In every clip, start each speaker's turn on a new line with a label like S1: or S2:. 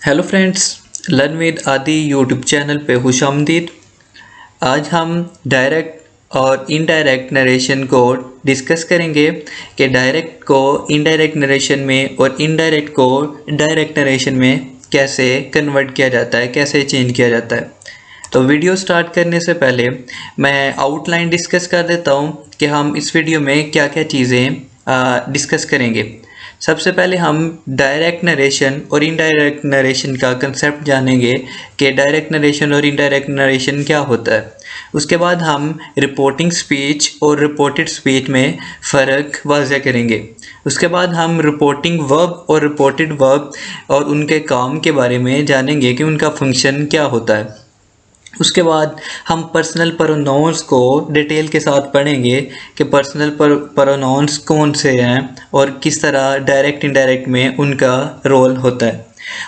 S1: Hello friends, learn with आदि YouTube channel पे खुशामदीद। आज हम डायरेक्ट और इनडायरेक्ट नरेशन को डिस्कस करेंगे कि डायरेक्ट को इनडायरेक्ट नरेशन में और इनडायरेक्ट को डायरेक्ट नरेशन में कैसे कन्वर्ट किया जाता है, कैसे चेंज किया जाता है। तो वीडियो स्टार्ट करने से पहले मैं आउटलाइन डिस्कस कर देता हूँ कि हम इस वीडियो में क्या क्या चीज़ें डिस्कस करेंगे। सबसे पहले हम डायरेक्ट नरेशन और इनडायरेक्ट नरेशन का कंसेप्ट जानेंगे कि डायरेक्ट नरेशन और इनडायरेक्ट नरेशन क्या होता है। उसके बाद हम रिपोर्टिंग स्पीच और रिपोर्टेड स्पीच में फ़र्क वाज़ह करेंगे। उसके बाद हम रिपोर्टिंग वर्ब और रिपोर्टेड वर्ब और उनके काम के बारे में जानेंगे कि उनका फंक्शन क्या होता है। उसके बाद हम पर्सनल प्रोनाउंस को डिटेल के साथ पढ़ेंगे कि पर्सनल प्रोनाउंस कौन से हैं और किस तरह डायरेक्ट इनडायरेक्ट में उनका रोल होता है।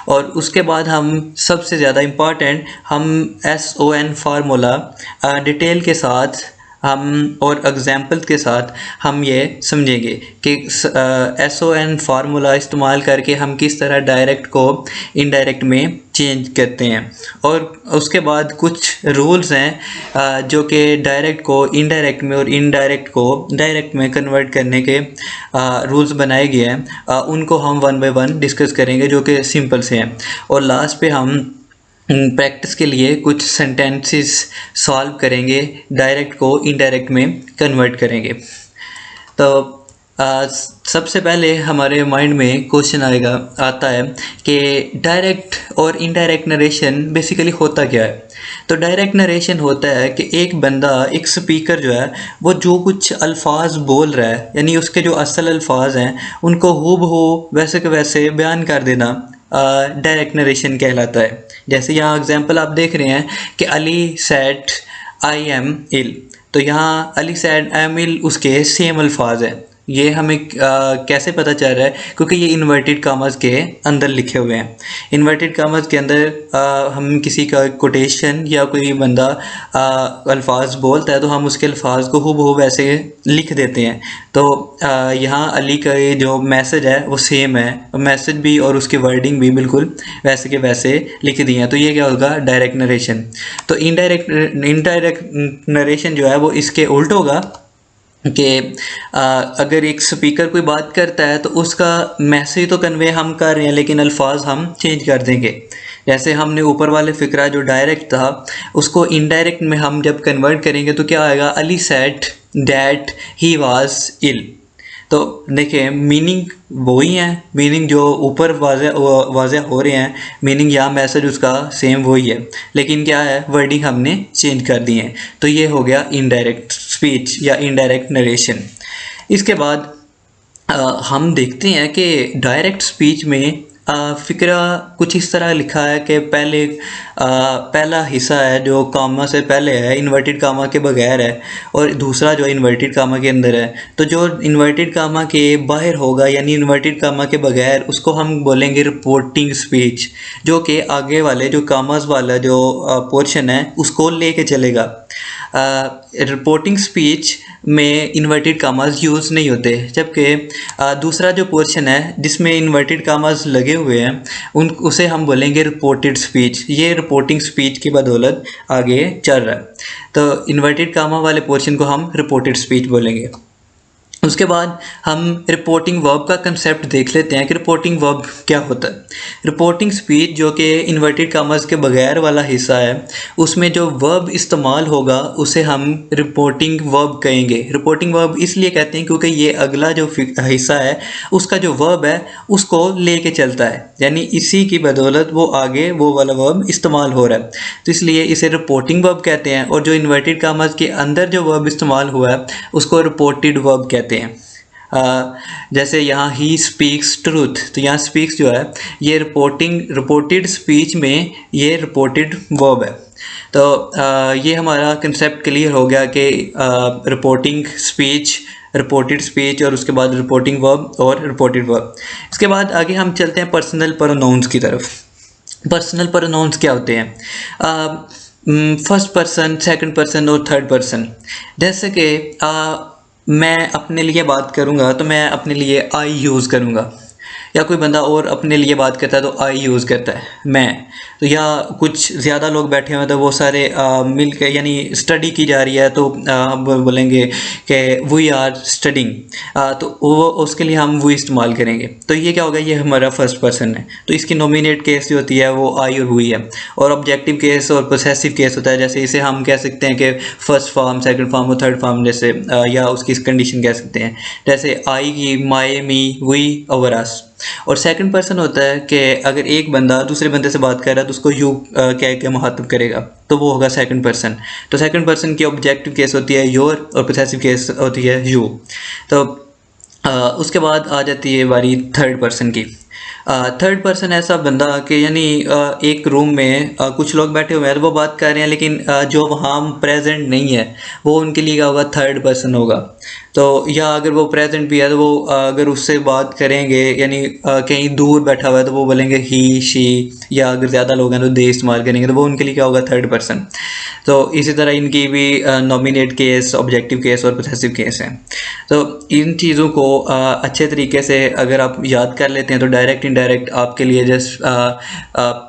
S1: और उसके बाद हम सबसे ज़्यादा इम्पॉर्टेंट हम SON फार्मूला डिटेल के साथ हम और एग्जाम्पल के साथ हम ये समझेंगे कि SON फार्मूला इस्तेमाल करके हम किस तरह डायरेक्ट को इनडायरेक्ट में चेंज करते हैं। और उसके बाद कुछ रूल्स हैं जो कि डायरेक्ट को इनडायरेक्ट में और इनडायरेक्ट को डायरेक्ट में कन्वर्ट करने के रूल्स बनाए गए हैं। उनको हम वन बाय वन डिस्कस करेंगे जो कि सिंपल से हैं। और लास्ट पे हम प्रैक्टिस के लिए कुछ सेंटेंसेस सॉल्व करेंगे, डायरेक्ट को इनडायरेक्ट में कन्वर्ट करेंगे। तो सबसे पहले हमारे माइंड में क्वेश्चन आता है कि डायरेक्ट और इनडायरेक्ट नरेशन बेसिकली होता क्या है। तो डायरेक्ट नरेशन होता है कि एक बंदा, एक स्पीकर जो है वो जो कुछ अल्फाज बोल रहा है, यानी उसके जो असल अल्फाज हैं उनको हूबहू वैसे के वैसे बयान कर देना डायरेक्ट नरेशन कहलाता है। जैसे यहाँ एग्जांपल आप देख रहे हैं कि Ali said I am ill, तो यहाँ Ali said I am ill उसके सेम अल्फाज हैं। ये हमें कैसे पता चल रहा है? क्योंकि ये इन्वर्टेड कामास के अंदर लिखे हुए हैं। इन्वर्टेड कामास के अंदर हम किसी का कोटेशन या कोई बंदा अल्फाज बोलता है तो हम उसके अल्फाज को हूबहू वैसे लिख देते हैं। तो यहाँ अली का ये जो मैसेज है वो सेम है, मैसेज भी और उसकी वर्डिंग भी बिल्कुल वैसे के वैसे लिख दी हैं। तो ये क्या होगा? Direct narration. तो इनडायरेक्ट नरेशन जो है वो इसके उल्ट होगा कि अगर एक स्पीकर कोई बात करता है तो उसका मैसेज तो कन्वे हम कर रहे हैं लेकिन अल्फाज हम चेंज कर देंगे। जैसे हमने ऊपर वाले फिक्रा जो डायरेक्ट था उसको इनडायरेक्ट में हम जब कन्वर्ट करेंगे तो क्या आएगा? Ali said that he was ill. तो देखिए मीनिंग वही है, मीनिंग जो ऊपर वाज़े हो रहे हैं, मीनिंग या मैसेज उसका सेम वही है, लेकिन क्या है? वर्डिंग हमने चेंज कर दी है। तो ये हो गया इनडायरेक्ट स्पीच या इनडायरेक्ट नरेशन। इसके बाद हम देखते हैं कि डायरेक्ट स्पीच में फ़िक्रा कुछ इस तरह लिखा है कि पहला हिस्सा है जो कामा से पहले है, इन्वर्टेड कामा के बगैर है, और दूसरा जो इन्वर्टेड कामा के अंदर है। तो जो इन्वर्टेड कामा के बाहर होगा यानी इन्वर्टेड कामा के बगैर, उसको हम बोलेंगे रिपोर्टिंग स्पीच, जो कि आगे वाले जो कामास वाला जो पोर्शन है उसको लेके चलेगा। रिपोर्टिंग स्पीच में इन्वर्टेड कामास यूज़ नहीं होते, जबकि दूसरा जो पोर्शन है जिसमें इन्वर्टेड कामास लगे हुए हैं उसे हम बोलेंगे रिपोर्टेड स्पीच। ये रिपोर्टिंग स्पीच की बदौलत आगे चल रहा है। तो इन्वर्टेड कामा वाले पोर्शन को हम रिपोर्टेड स्पीच बोलेंगे। उसके बाद हम रिपोर्टिंग वर्ब का कंसेप्ट देख लेते हैं कि रिपोर्टिंग वर्ब क्या होता है। रिपोर्टिंग स्पीच जो कि इन्वर्टेड कामास के बगैर वाला हिस्सा है, उसमें जो वर्ब इस्तेमाल होगा उसे हम रिपोर्टिंग वर्ब कहेंगे। रिपोर्टिंग वर्ब इसलिए कहते हैं क्योंकि ये अगला जो हिस्सा है उसका जो वर्ब है उसको लेके चलता है, यानी इसी की बदौलत वो आगे वो वाला वर्ब इस्तेमाल हो रहा है, तो इसलिए इसे रिपोर्टिंग वर्ब कहते हैं। और जो इन्वर्टेड कामास के अंदर जो वर्ब इस्तेमाल हुआ है उसको रिपोर्टेड वर्ब कहते हैं। जैसे यहाँ ही स्पीक्स ट्रूथ, तो यहाँ स्पीक्स जो है ये रिपोर्टेड स्पीच में ये रिपोर्टेड वर्ब है। तो ये हमारा कंसेप्ट क्लियर हो गया कि रिपोर्टिंग स्पीच, रिपोर्टेड स्पीच और उसके बाद रिपोर्टिंग वर्ब और रिपोर्टेड वर्ब। इसके बाद आगे हम चलते हैं पर्सनल प्रोनाउंस की तरफ। पर्सनल प्रोनाउंस क्या होते हैं? फर्स्ट पर्सन, सेकंड पर्सन और थर्ड पर्सन। जैसे कि मैं अपने लिए बात करूँगा तो मैं अपने लिए आई यूज़ करूँगा, या कोई बंदा और अपने लिए बात करता है तो आई यूज़ करता है, मैं। तो या कुछ ज़्यादा लोग बैठे हुए हैं तो वो सारे मिल के, यानी स्टडी की जा रही है तो हम बोलेंगे कि वी आर स्टडिंग, तो वो उसके लिए हम वो इस्तेमाल करेंगे। तो ये क्या होगा, ये हमारा फर्स्ट पर्सन है, तो इसकी नॉमिनेट केस जो होती है वो आई और वी है। और ऑब्जेक्टिव केस और पोसेसिव केस होता है, जैसे इसे हम कह सकते हैं कि फर्स्ट फॉर्म, सेकंड फॉर्म और थर्ड फॉर्म, जैसे या उसकी कंडीशन कह सकते हैं, जैसे आई की माई, मी, वी, ओवर अस। और सेकंड पर्सन होता है कि अगर एक बंदा दूसरे बंदे से बात कर रहा है तो उसको यू कह के मुखातब करेगा, तो वो होगा सेकंड पर्सन। तो सेकंड पर्सन की ऑब्जेक्टिव केस होती है योर और पोसेसिव केस होती है यू। तो उसके बाद आ जाती है बारी थर्ड पर्सन की। थर्ड पर्सन ऐसा बंदा कि यानी एक रूम में कुछ लोग बैठे हुए हैं तो वो बात कर रहे हैं, लेकिन जो वहाँ प्रेजेंट नहीं है वो उनके लिए क्या होगा, थर्ड पर्सन होगा। तो या अगर वो प्रेजेंट भी है तो वो अगर उससे बात करेंगे, यानी कहीं दूर बैठा हुआ है तो वो बोलेंगे ही, शी, या अगर ज़्यादा लोग हैं तो दे इस्तेमाल करेंगे, तो वो उनके लिए क्या होगा, थर्ड पर्सन। तो इसी तरह इनकी भी नॉमिनेट केस, ऑब्जेक्टिव केस और पोसेसिव केस है। तो इन चीज़ों को अच्छे तरीके से अगर आप याद कर लेते हैं तो डायरेक्ट इनडायरेक्ट आपके लिए जस्ट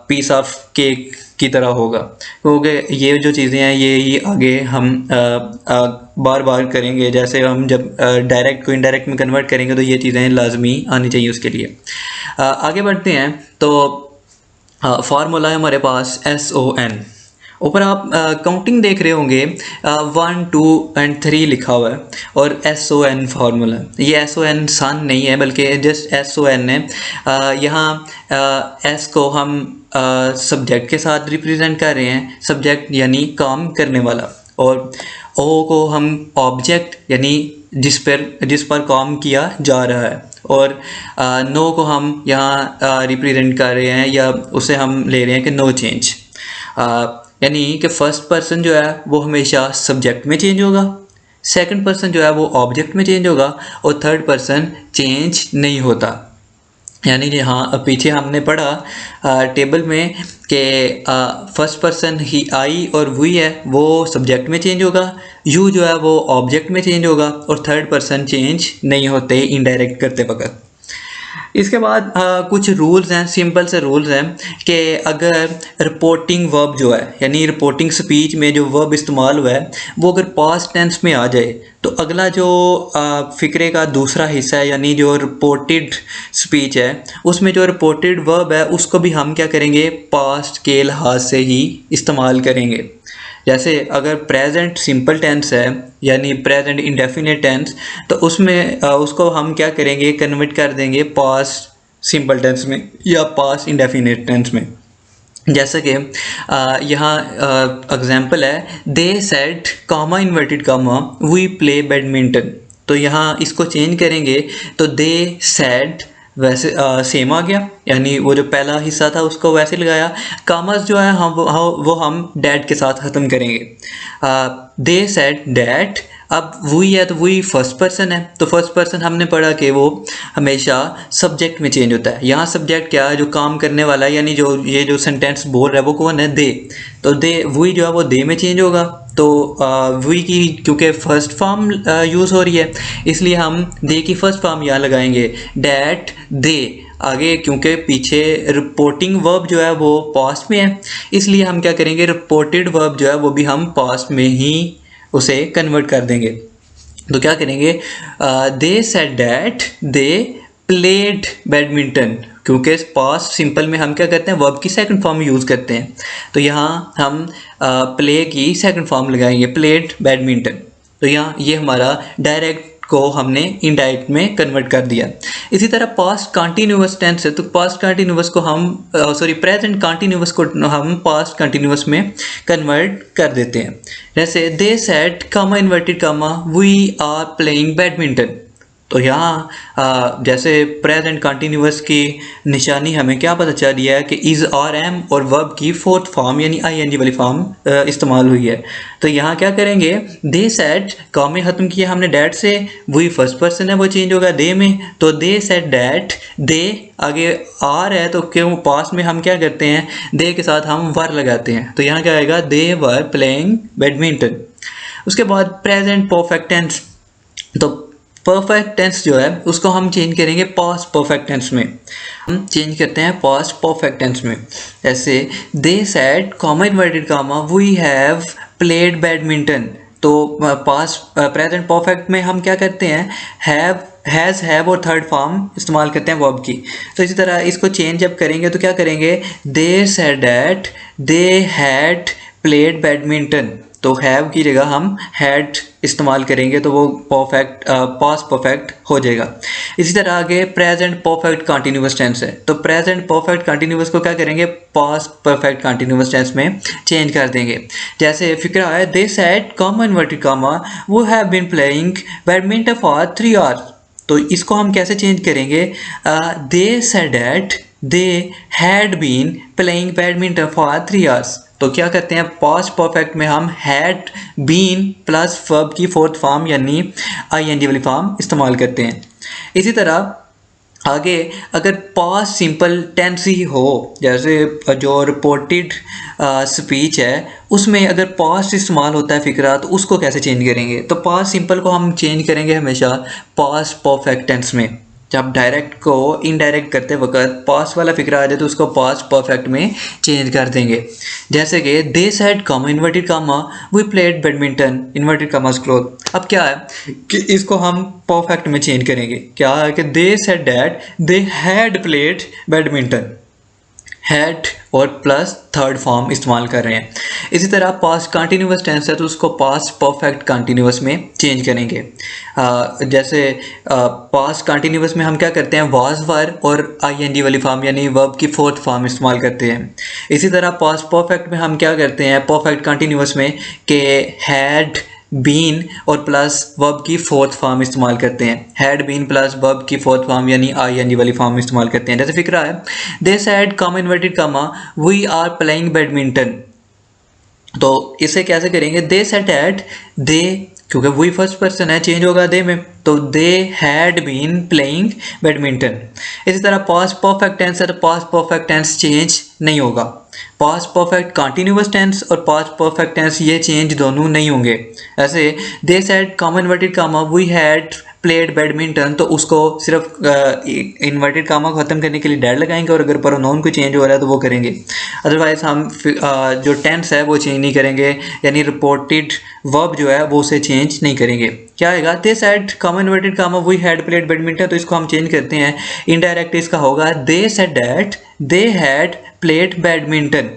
S1: पीस ऑफ केक की तरह होगा, क्योंकि ये जो चीज़ें हैं ये ही आगे हम बार बार करेंगे। जैसे हम जब डायरेक्ट को इनडायरेक्ट में कन्वर्ट करेंगे तो ये चीज़ें लाजमी आनी चाहिए उसके लिए। आगे बढ़ते हैं तो फार्मूला है हमारे पास SON। ऊपर आप काउंटिंग देख रहे होंगे 1, 2 एंड 3 लिखा हुआ है और SON फार्मूला। ये SON सन नहीं है बल्कि जस्ट SON है। यहाँ S को हम सब्जेक्ट के साथ रिप्रेजेंट कर रहे हैं, सब्जेक्ट यानी काम करने वाला, और O को हम ऑब्जेक्ट यानी जिस पर काम किया जा रहा है, और नो को हम यहाँ रिप्रेजेंट कर रहे हैं या उसे हम ले रहे हैं कि नो चेंज, यानी कि फर्स्ट पर्सन जो है वो हमेशा सब्जेक्ट में चेंज होगा, सेकंड पर्सन जो है वो ऑब्जेक्ट में चेंज होगा, और थर्ड पर्सन चेंज नहीं होता। यानी यहाँ पीछे हमने पढ़ा टेबल में कि फर्स्ट पर्सन ही आई और वी है वो सब्जेक्ट में चेंज होगा, यू जो है वो ऑब्जेक्ट में चेंज होगा, और थर्ड पर्सन चेंज नहीं होते इनडायरेक्ट करते वक्त। इसके बाद कुछ रूल्स हैं, सिंपल से रूल्स हैं कि अगर रिपोर्टिंग वर्ब जो है, यानी रिपोर्टिंग स्पीच में जो वर्ब इस्तेमाल हुआ है वो अगर पास्ट टेंस में आ जाए तो अगला जो फ़िक्रे का दूसरा हिस्सा है, यानी जो रिपोर्टेड स्पीच है उसमें जो रिपोर्टेड वर्ब है उसको भी हम क्या करेंगे, पास्ट के लिहाज से ही इस्तेमाल करेंगे। जैसे अगर प्रेजेंट सिंपल टेंस है यानी प्रेजेंट इंडेफिनिट टेंस, तो उसमें उसको हम क्या करेंगे, कन्वर्ट कर देंगे पास्ट सिंपल टेंस में या पास्ट इंडेफिनिट टेंस में। जैसे कि यहाँ एग्जांपल है, they said comma inverted comma we play badminton. तो यहाँ इसको चेंज करेंगे तो दे सेड वैसे सेम आ गया, यानी वो जो पहला हिस्सा था उसको वैसे लगाया। कामर्स जो है वो हम डैट के साथ ख़त्म करेंगे। दे सेड डैट, अब वही है तो वही फर्स्ट पर्सन है, तो फर्स्ट पर्सन हमने पढ़ा कि वो हमेशा सब्जेक्ट में चेंज होता है। यहाँ सब्जेक्ट क्या है, जो काम करने वाला है, यानी जो ये जो सेंटेंस बोल रहा है वो कौन है, दे। तो दे वही जो है वो दे में चेंज होगा। तो वी की क्योंकि फर्स्ट फॉर्म यूज़ हो रही है इसलिए हम दे की फर्स्ट फॉर्म यहाँ लगाएंगे, डैट दे। आगे क्योंकि पीछे रिपोर्टिंग वर्ब जो है वो पास्ट में है इसलिए हम क्या करेंगे, रिपोर्टेड वर्ब जो है वो भी हम पास्ट में ही उसे कन्वर्ट कर देंगे। तो क्या करेंगे, they said that they played badminton, क्योंकि पास्ट सिंपल में हम क्या करते हैं, वर्ब की सेकंड फॉर्म यूज़ करते हैं। तो यहाँ हम प्ले की सेकंड फॉर्म लगाएंगे, प्लेड बैडमिंटन। तो यहाँ ये हमारा डायरेक्ट को हमने इनडायरेक्ट में कन्वर्ट कर दिया। इसी तरह पास्ट कंटिन्यूअस टेंस है, तो पास्ट कंटिन्यूअस को हम प्रेजेंट कंटिन्यूअस को हम पास्ट कंटिन्यूअस में कन्वर्ट कर देते हैं। जैसे they said comma inverted comma we are playing badminton. तो यहाँ जैसे प्रेजेंट कंटिन्यूअस की निशानी हमें क्या पता चल रही है कि इज़, आर, एम और वर्ब की फोर्थ फॉर्म यानी आईएनजी वाली फॉर्म इस्तेमाल हुई है। तो यहाँ क्या करेंगे, दे सेड काम में ख़त्म किया हमने डैट से, वही फर्स्ट पर्सन है वो चेंज होगा दे में, तो दे सेड डैट दे। आगे आर है तो क्यों पास में हम क्या करते हैं, दे के साथ हम वर लगाते हैं। तो यहाँ क्या आएगा, दे वर प्लेइंग बैडमिंटन। उसके बाद प्रेजेंट परफेक्ट टेंस, तो परफेक्ट टेंस जो है उसको हम चेंज करेंगे पास्ट परफेक्ट टेंस में। हम चेंज करते हैं पास्ट परफेक्ट टेंस में। जैसे they said comma inverted comma we have played badminton. तो पास्ट प्रेजेंट परफेक्ट में हम क्या करते हैं, हैव, हैज़, हैव और थर्ड फॉर्म इस्तेमाल करते हैं वर्ब की। तो इसी तरह इसको चेंज जब करेंगे तो क्या करेंगे, they said that they had played badminton. तो हैव की जगह हम हैड इस्तेमाल करेंगे तो वो परफेक्ट पास्ट परफेक्ट हो जाएगा। इसी तरह आगे प्रेजेंट परफेक्ट कंटिन्यूअस टेंस है, तो प्रेजेंट परफेक्ट कंटिन्यूअस को क्या करेंगे, पास्ट परफेक्ट कंटिन्यूअस टेंस में चेंज कर देंगे। जैसे फिक्रा है, they said comma inverted comma वो have been playing badminton for 3 hours. तो इसको हम कैसे चेंज करेंगे, they said that they had been playing badminton for 3 hours. तो क्या करते हैं, पास्ट परफेक्ट में हम हैड बीन प्लस वर्ब की फोर्थ फॉर्म यानी आईएनजी वाली फॉर्म इस्तेमाल करते हैं। इसी तरह आगे अगर पास्ट सिंपल टेंस ही हो, जैसे जो रिपोर्टेड स्पीच है उसमें अगर पास्ट इस्तेमाल होता है फिक्रा, तो उसको कैसे चेंज करेंगे। तो पास्ट सिंपल को हम चेंज करेंगे हमेशा पास्ट परफेक्ट टेंस में। जब डायरेक्ट को इनडायरेक्ट करते वक्त पास्ट वाला फिक्रा आ जाए तो उसको पास्ट परफेक्ट में चेंज कर देंगे। जैसे कि they said comma inverted comma we played badminton inverted commas close. अब क्या है कि इसको हम परफेक्ट में चेंज करेंगे, क्या है कि they said that they had played badminton, had और प्लस थर्ड फॉर्म इस्तेमाल कर रहे हैं। इसी तरह पास्ट कंटिन्यूअस टेंस है तो उसको पास्ट परफेक्ट कंटिन्यूअस में चेंज करेंगे। जैसे पास्ट कंटिन्यूअस में हम क्या करते हैं, वाज वर और आईएनजी वाली फॉर्म यानी वर्ब की फोर्थ फॉर्म इस्तेमाल करते हैं। इसी तरह पास्ट परफेक्ट में हम क्या करते हैं, परफेक्ट कंटिन्यूअस में कि हैड बीन और प्लस वर्ब की फोर्थ फॉर्म इस्तेमाल करते हैं। हैड बीन प्लस वर्ब की फोर्थ फॉर्म यानी आईएनजी वाली फॉर्म इस्तेमाल करते हैं। जैसे फिक्रा है, they said comma inverted comma we are playing badminton. तो इसे कैसे करेंगे, दे सेड दैट दे, क्योंकि वी फर्स्ट पर्सन है चेंज होगा दे में, तो they had been playing badminton. इसी तरह पास्ट परफेक्ट टेंस है तो पास्ट परफेक्ट टेंस चेंज नहीं होगा। पास्ट परफेक्ट कंटिन्यूअस टेंस और पास्ट परफेक्ट टेंस ये चेंज दोनों नहीं होंगे। ऐसे they said comma inverted comma we had played badminton, तो उसको सिर्फ इन्वर्टेड कॉमा को ख़त्म करने के लिए डैड लगाएंगे और अगर प्रोनाउन को चेंज हो रहा है तो वो करेंगे। अदरवाइज हम जो टेंस है वो चेंज नहीं करेंगे, यानी रिपोर्टेड वर्ब जो है वो उसे चेंज नहीं करेंगे। क्या आएगा, they said comma inverted comma we had played badminton, तो इसको हम चेंज करते हैं। इनडायरेक्ट इसका होगा they said that they had played badminton.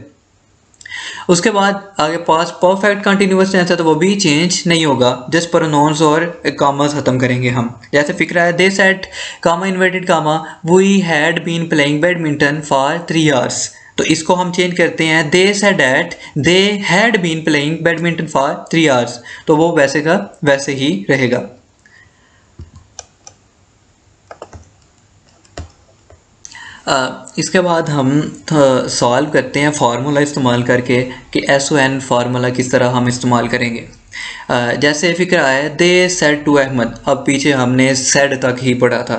S1: उसके बाद आगे पास्ट परफेक्ट कंटिन्यूअस टेंस है तो वो भी चेंज नहीं होगा, जस्ट प्रोनाउंस और कॉमास खत्म करेंगे हम। जैसे फिक्रा है, they said comma inverted comma we had been playing badminton for 3 hours. तो इसको हम चेंज करते हैं, they said that they had been playing badminton for 3 hours, तो वो वैसे का वैसे ही रहेगा। इसके बाद हम सॉल्व करते हैं फार्मूला इस्तेमाल करके कि SON फार्मूला किस तरह हम इस्तेमाल करेंगे। जैसे फिक्र है, दे सेड टू अहमद, अब पीछे हमने सेड तक ही पढ़ा था,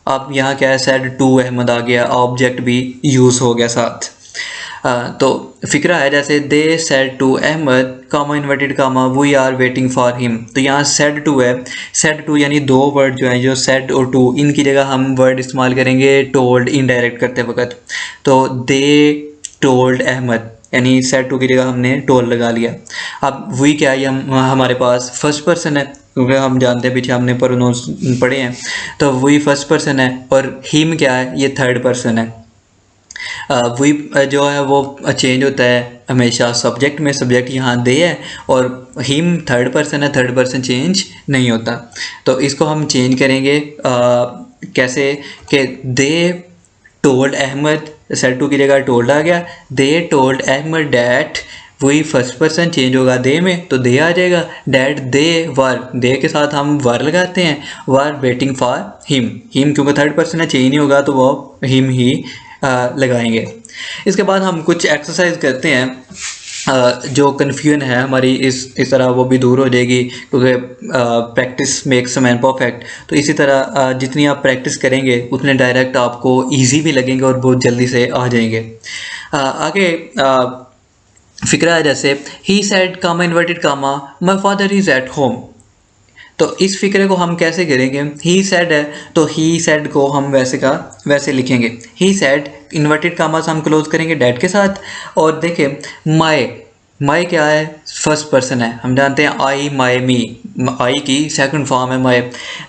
S1: अब यहाँ क्या है, सेड टू अहमद आ गया, ऑब्जेक्ट भी यूज़ हो गया साथ। तो फिक्रा है जैसे they said to Ahmad comma inverted comma we are waiting for him. तो यहाँ सेड टू है, सेड टू यानी दो वर्ड जो हैं, जो सेड और टू, इनकी जगह हम वर्ड इस्तेमाल करेंगे टोल्ड इनडायरेक्ट करते वक्त। तो दे टोल्ड अहमद यानी सेड टू की जगह हमने टोल्ड लगा लिया। अब वी क्या है, हमारे पास फर्स्ट पर्सन है, क्योंकि हम जानते हैं पीछे हमने प्रोनाउंस पढ़े हैं, तो वी फर्स्ट पर्सन है और हिम क्या है, ये थर्ड पर्सन है। वी जो है वो चेंज होता है हमेशा सब्जेक्ट में, सब्जेक्ट यहाँ दे है और हिम थर्ड पर्सन है, थर्ड पर्सन चेंज नहीं होता। तो इसको हम चेंज करेंगे कैसे कि they told Ahmad, said to की जगह टोल्ड आ गया, दे टोल्ड अहमद डैट, वही फर्स्ट पर्सन चेंज होगा दे में तो दे आ जाएगा, डैट दे वर, दे के साथ हम वर लगाते हैं, were waiting for him, him क्योंकि थर्ड पर्सन है चेंज नहीं होगा तो वो हिम ही लगाएंगे। इसके बाद हम कुछ एक्सरसाइज करते हैं, जो कन्फ्यूजन है हमारी इस तरह वो भी दूर हो जाएगी, क्योंकि प्रैक्टिस मेक्स मैन परफेक्ट। तो इसी तरह जितनी आप प्रैक्टिस करेंगे उतने डायरेक्ट आपको इजी भी लगेंगे और बहुत जल्दी से आ जाएंगे। आगे फिक्रा है जैसे he said comma inverted comma my father is at home. तो इस फिक्रे को हम कैसे करेंगे, ही सेड है तो ही सेड को हम वैसे का वैसे लिखेंगे, ही सेड इन्वर्टेड कामास हम क्लोज करेंगे डैट के साथ। और देखें माई क्या है, फर्स्ट पर्सन है, हम जानते हैं आई माई मी, आई की सेकंड फॉर्म है माई,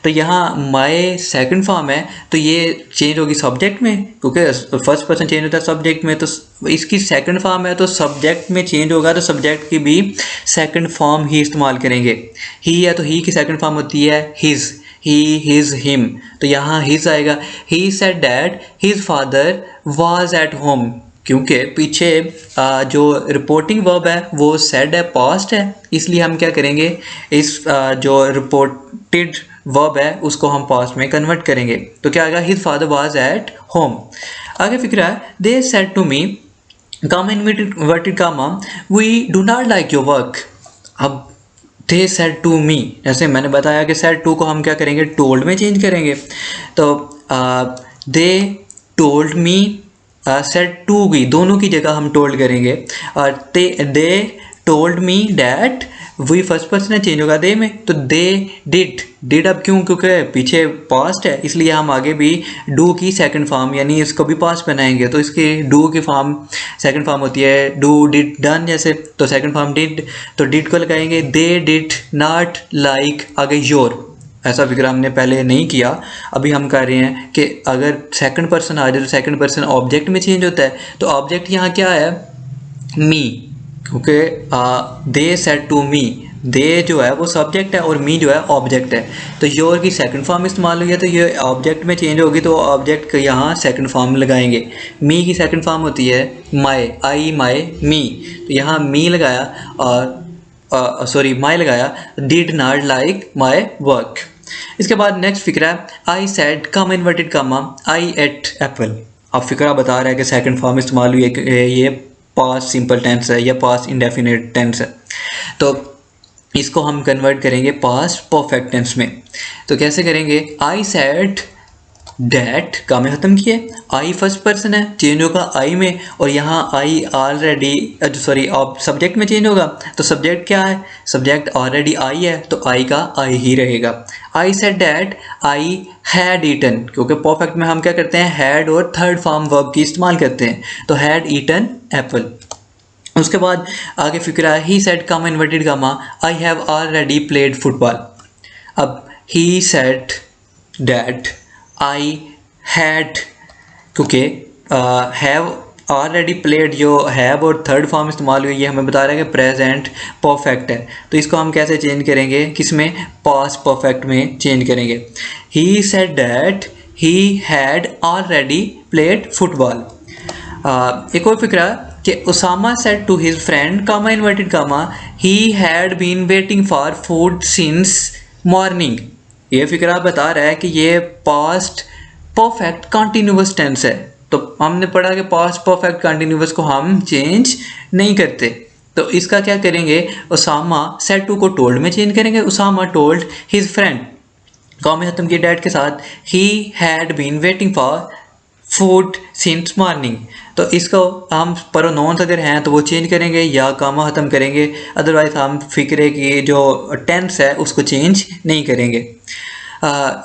S1: तो यहाँ माई सेकंड फॉर्म है तो ये चेंज होगी सब्जेक्ट में, क्योंकि फर्स्ट पर्सन चेंज होता है सब्जेक्ट में, तो इसकी सेकंड फॉर्म है तो सब्जेक्ट में चेंज होगा, तो सब्जेक्ट की भी सेकंड फॉर्म ही इस्तेमाल करेंगे। ही है तो ही की सेकंड फॉर्म होती है हिज, ही हिज हिम, तो यहाँ हिज आएगा। ही said that his father was at home, क्योंकि पीछे जो रिपोर्टिंग वर्ब है वो सेड है, पास्ट है, इसलिए हम क्या करेंगे, इस जो रिपोर्टेड वर्ब है उसको हम पास्ट में कन्वर्ट करेंगे, तो क्या आएगा, his father was at home. आगे फिक्र है, they said to me comma inverted comma we do not like your work. अब दे सेड टू मी, जैसे मैंने बताया कि सेड टू को हम क्या करेंगे, टोल्ड में चेंज करेंगे, तो they told me, said to की दोनों की जगह हम टोल्ड करेंगे, और दे टोल्ड मी डैट, वही फर्स्ट पर्सन है, चेंज होगा दे में, तो दे डिड अब क्यों, क्योंकि पीछे पास्ट है इसलिए हम आगे भी डू की सेकंड फॉर्म यानी इसको भी पास्ट बनाएंगे, तो इसकी डू की फॉर्म सेकंड फॉर्म होती है डू डिड डन जैसे, तो सेकंड फॉर्म डिड, तो डिड को लगाएंगे। दे डिड नॉट लाइक, आगे योर, ऐसा फिक्र हमने पहले नहीं किया, अभी हम कर रहे हैं कि अगर सेकंड पर्सन आ जाए तो सेकंड पर्सन ऑब्जेक्ट में चेंज होता है, तो ऑब्जेक्ट यहाँ क्या है, मी, क्योंकि दे सेड टू मी, दे जो है वो सब्जेक्ट है और मी जो है ऑब्जेक्ट है, तो योर की सेकंड फॉर्म इस्तेमाल हुई है, तो ये ऑब्जेक्ट में चेंज होगी तो ऑब्जेक्ट का यहाँ सेकंड फॉर्म लगाएंगे। मी की सेकंड फॉर्म होती है माई, आई माई मी, तो यहाँ मी लगाया और सॉरी माई लगाया, did not like my work. इसके बाद नेक्स्ट फिक्रा है, I said comma inverted comma I ate apple. अब फिक्रा बता रहा है कि सेकंड फॉर्म इस्तेमाल हुई है, ये पास्ट सिंपल टेंस है या पास्ट इंडेफिनिट टेंस है, तो इसको हम कन्वर्ट करेंगे पास्ट परफेक्ट टेंस में। तो कैसे करेंगे, आई सेड डैट का में ख़त्म किए, आई फर्स्ट पर्सन है, चेंज होगा आई में, और यहाँ आई ऑलरेडी सॉरी सब्जेक्ट में चेंज होगा, तो सब्जेक्ट क्या है, सब्जेक्ट ऑलरेडी आई है तो आई का आई ही रहेगा। I said that I had eaten, क्योंकि परफेक्ट में हम क्या करते हैं, हैड और थर्ड फॉर्म वर्ब की इस्तेमाल करते हैं, तो हैड ईटन एप्पल। उसके बाद आगे फिक्रा है, he said comma inverted comma I have already played football. अब he said that I had, क्योंकि हैव ऑलरेडी प्लेड, जो हैव और थर्ड फॉर्म इस्तेमाल हुई है हमें बता रहा है कि प्रेजेंट परफेक्ट है, तो इसको हम कैसे चेंज करेंगे, किसमें, पास्ट परफेक्ट में चेंज करेंगे। He said that he had already played football. एक और फिक्रा कि Usama said to his friend comma inverted comma he had been waiting for food since morning. ये फिक्रा बता रहा है कि ये पास्ट परफेक्ट कंटिन्यूअस टेंस है, तो हमने पढ़ा कि पास्ट परफेक्ट कंटिन्यूअस को हम चेंज नहीं करते, तो इसका क्या करेंगे, उसामा सेड टू को टोल्ड में चेंज करेंगे, Usama told his friend, comma खत्म किया डैट के साथ, he had been waiting for food since morning, तो इसको हम प्रोनाउंस अगर हैं तो वो चेंज करेंगे या कामा ख़त्म करेंगे, अदरवाइज हम फिक्रे की जो टेंस है उसको चेंज नहीं करेंगे।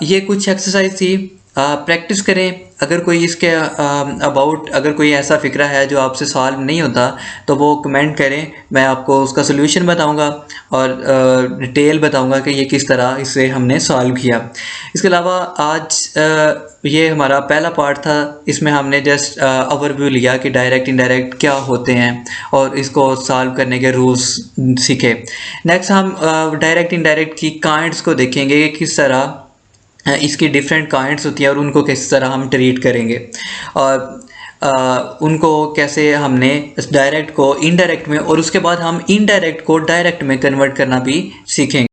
S1: ये कुछ एक्सरसाइज थी, प्रैक्टिस करें। अगर कोई इसके अबाउट अगर कोई ऐसा फ़िक्रा है जो आपसे सॉल्व नहीं होता तो वो कमेंट करें, मैं आपको उसका सोल्यूशन बताऊंगा और डिटेल बताऊंगा कि ये किस तरह इसे हमने सॉल्व किया। इसके अलावा आज ये हमारा पहला पार्ट था, इसमें हमने जस्ट ओवरव्यू लिया कि डायरेक्ट इनडायरेक्ट क्या होते हैं और इसको सॉल्व करने के रूल्स सीखे। नेक्स्ट हम डायरेक्ट इनडायरेक्ट की काइंड्स को देखेंगे कि किस तरह इसकी डिफरेंट काइंड्स होती हैं और उनको किस तरह हम ट्रीट करेंगे और उनको कैसे हमने डायरेक्ट को इनडायरेक्ट में और उसके बाद हम इनडायरेक्ट को डायरेक्ट में कन्वर्ट करना भी सीखेंगे।